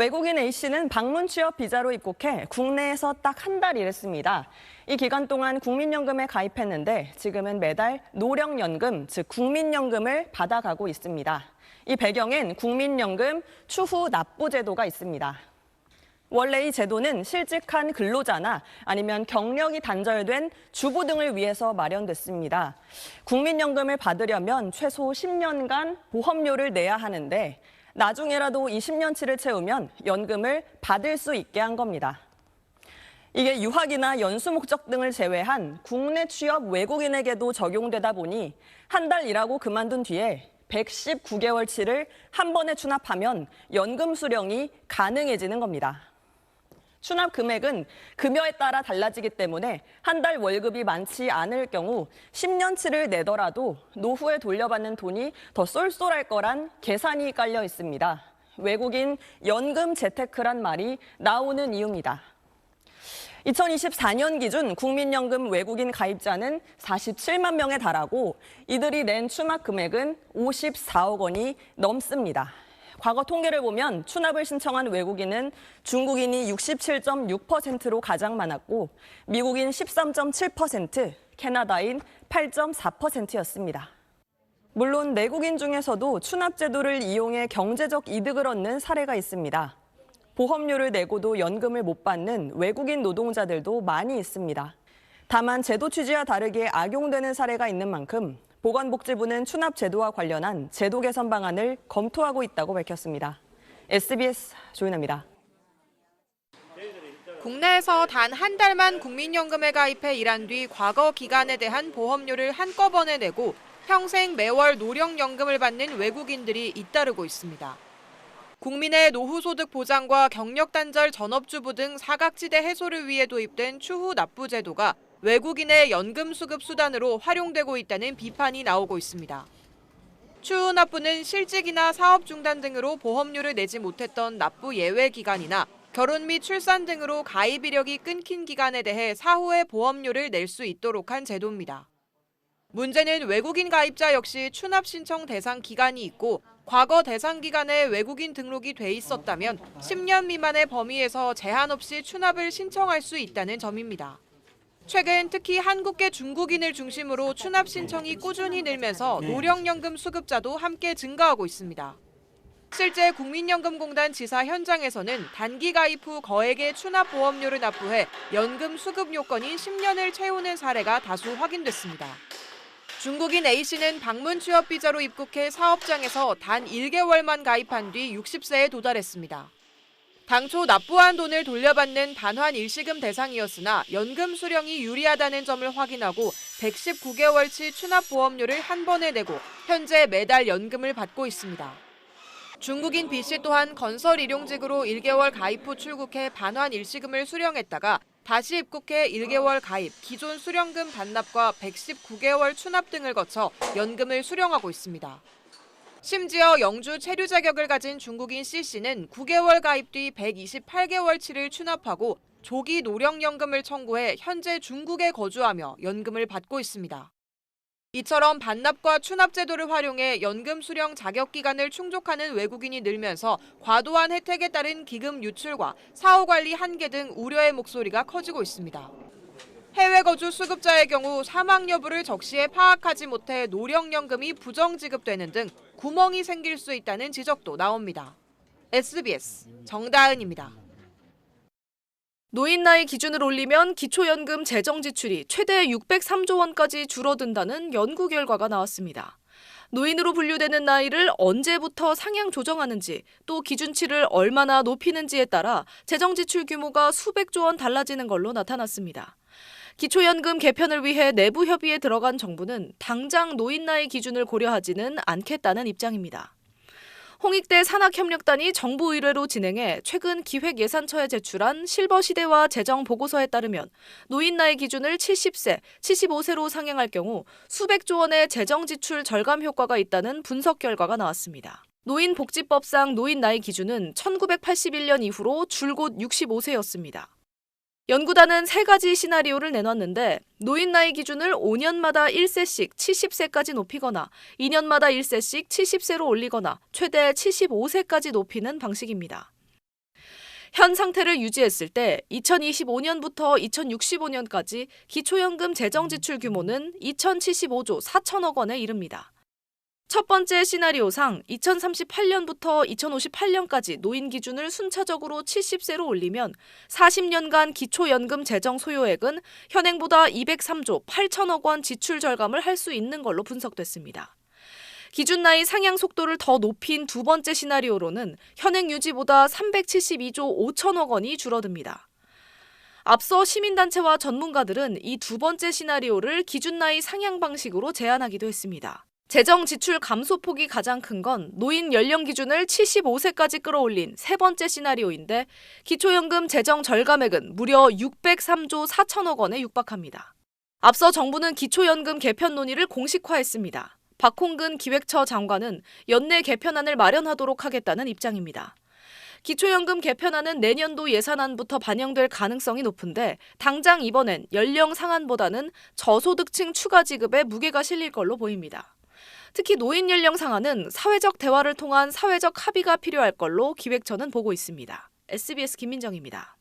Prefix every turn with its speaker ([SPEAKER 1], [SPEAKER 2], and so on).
[SPEAKER 1] 외국인 A씨는 방문 취업 비자로 입국해 국내에서 딱 한 달 일했습니다. 이 기간 동안 국민연금에 가입했는데 지금은 매달 노령연금, 즉 국민연금을 받아가고 있습니다. 이 배경엔 국민연금 추후 납부 제도가 있습니다. 원래 이 제도는 실직한 근로자나 아니면 경력이 단절된 주부 등을 위해서 마련됐습니다. 국민연금을 받으려면 최소 10년간 보험료를 내야 하는데 나중에라도 이 10년치를 채우면 연금을 받을 수 있게 한 겁니다. 이게 유학이나 연수 목적 등을 제외한 국내 취업 외국인에게도 적용되다 보니 한 달 일하고 그만둔 뒤에 119개월치를 한 번에 추납하면 연금 수령이 가능해지는 겁니다. 추납 금액은 급여에 따라 달라지기 때문에 한 달 월급이 많지 않을 경우 10년치를 내더라도 노후에 돌려받는 돈이 더 쏠쏠할 거란 계산이 깔려 있습니다. 외국인 연금 재테크란 말이 나오는 이유입니다. 2024년 기준 국민연금 외국인 가입자는 47만 명에 달하고 이들이 낸 추납 금액은 54억 원이 넘습니다. 과거 통계를 보면 추납을 신청한 외국인은 중국인이 67.6%로 가장 많았고 미국인 13.7%, 캐나다인 8.4%였습니다. 물론 내국인 중에서도 추납 제도를 이용해 경제적 이득을 얻는 사례가 있습니다. 보험료를 내고도 연금을 못 받는 외국인 노동자들도 많이 있습니다. 다만 제도 취지와 다르게 악용되는 사례가 있는 만큼 보건복지부는 추납 제도와 관련한 제도 개선 방안을 검토하고 있다고 밝혔습니다. SBS 조윤아입니다.
[SPEAKER 2] 국내에서 단 한 달만 국민연금에 가입해 일한 뒤 과거 기간에 대한 보험료를 한꺼번에 내고 평생 매월 노령연금을 받는 외국인들이 잇따르고 있습니다. 국민의 노후소득 보장과 경력단절 전업주부 등 사각지대 해소를 위해 도입된 추후 납부 제도가 외국인의 연금 수급 수단으로 활용되고 있다는 비판이 나오고 있습니다. 추후 납부는 실직이나 사업 중단 등으로 보험료를 내지 못했던 납부 예외 기간이나 결혼 및 출산 등으로 가입 이력이 끊긴 기간에 대해 사후에 보험료를 낼 수 있도록 한 제도입니다. 문제는 외국인 가입자 역시 추납 신청 대상 기간이 있고 과거 대상 기간에 외국인 등록이 돼 있었다면 10년 미만의 범위에서 제한 없이 추납을 신청할 수 있다는 점입니다. 최근 특히 한국계 중국인을 중심으로 추납 신청이 꾸준히 늘면서 노령연금 수급자도 함께 증가하고 있습니다. 실제 국민연금공단 지사 현장에서는 단기 가입 후 거액의 추납 보험료를 납부해 연금 수급 요건인 10년을 채우는 사례가 다수 확인됐습니다. 중국인 A씨는 방문 취업 비자로 입국해 사업장에서 단 1개월만 가입한 뒤 60세에 도달했습니다. 당초 납부한 돈을 돌려받는 단환 일시금 대상이었으나 연금 수령이 유리하다는 점을 확인하고 119개월치 추납 보험료를 한 번에 내고 현재 매달 연금을 받고 있습니다. 중국인 B씨 또한 건설 일용직으로 1개월 가입 후 출국해 반환 일시금을 수령했다가 다시 입국해 1개월 가입, 기존 수령금 반납과 119개월 추납 등을 거쳐 연금을 수령하고 있습니다. 심지어 영주 체류 자격을 가진 중국인 C씨는 9개월 가입 뒤 128개월치를 추납하고 조기 노령연금을 청구해 현재 중국에 거주하며 연금을 받고 있습니다. 이처럼 반납과 추납 제도를 활용해 연금 수령 자격 기간을 충족하는 외국인이 늘면서 과도한 혜택에 따른 기금 유출과 사후 관리 한계 등 우려의 목소리가 커지고 있습니다. 해외 거주 수급자의 경우 사망 여부를 적시에 파악하지 못해 노령연금이 부정 지급되는 등 구멍이 생길 수 있다는 지적도 나옵니다. SBS 정다은입니다.
[SPEAKER 3] 노인 나이 기준을 올리면 기초연금 재정 지출이 최대 603조 원까지 줄어든다는 연구 결과가 나왔습니다. 노인으로 분류되는 나이를 언제부터 상향 조정하는지 또 기준치를 얼마나 높이는지에 따라 재정 지출 규모가 수백조 원 달라지는 걸로 나타났습니다. 기초연금 개편을 위해 내부 협의에 들어간 정부는 당장 노인 나이 기준을 고려하지는 않겠다는 입장입니다. 홍익대 산학협력단이 정부 의뢰로 진행해 최근 기획예산처에 제출한 실버시대화 재정보고서에 따르면 노인 나이 기준을 70세, 75세로 상향할 경우 수백조 원의 재정 지출 절감 효과가 있다는 분석 결과가 나왔습니다. 노인복지법상 노인 나이 기준은 1981년 이후로 줄곧 65세였습니다. 연구단은 3가지 시나리오를 내놨는데 노인 나이 기준을 5년마다 1세씩 70세까지 높이거나 2년마다 1세씩 70세로 올리거나 최대 75세까지 높이는 방식입니다. 현 상태를 유지했을 때 2025년부터 2065년까지 기초연금 재정지출 규모는 2,075조 4천억 원에 이릅니다. 첫 번째 시나리오상 2038년부터 2058년까지 노인 기준을 순차적으로 70세로 올리면 40년간 기초연금 재정 소요액은 현행보다 203조 8천억 원 지출 절감을 할 수 있는 걸로 분석됐습니다. 기준 나이 상향 속도를 더 높인 두 번째 시나리오로는 현행 유지보다 372조 5천억 원이 줄어듭니다. 앞서 시민단체와 전문가들은 이 두 번째 시나리오를 기준 나이 상향 방식으로 제안하기도 했습니다. 재정 지출 감소폭이 가장 큰 건 노인 연령 기준을 75세까지 끌어올린 세 번째 시나리오인데 기초연금 재정 절감액은 무려 603조 4천억 원에 육박합니다. 앞서 정부는 기초연금 개편 논의를 공식화했습니다. 박홍근 기획처 장관은 연내 개편안을 마련하도록 하겠다는 입장입니다. 기초연금 개편안은 내년도 예산안부터 반영될 가능성이 높은데 당장 이번엔 연령 상한보다는 저소득층 추가 지급에 무게가 실릴 걸로 보입니다. 특히 노인 연령 상한은 사회적 대화를 통한 사회적 합의가 필요할 걸로 기획처는 보고 있습니다. SBS 김민정입니다.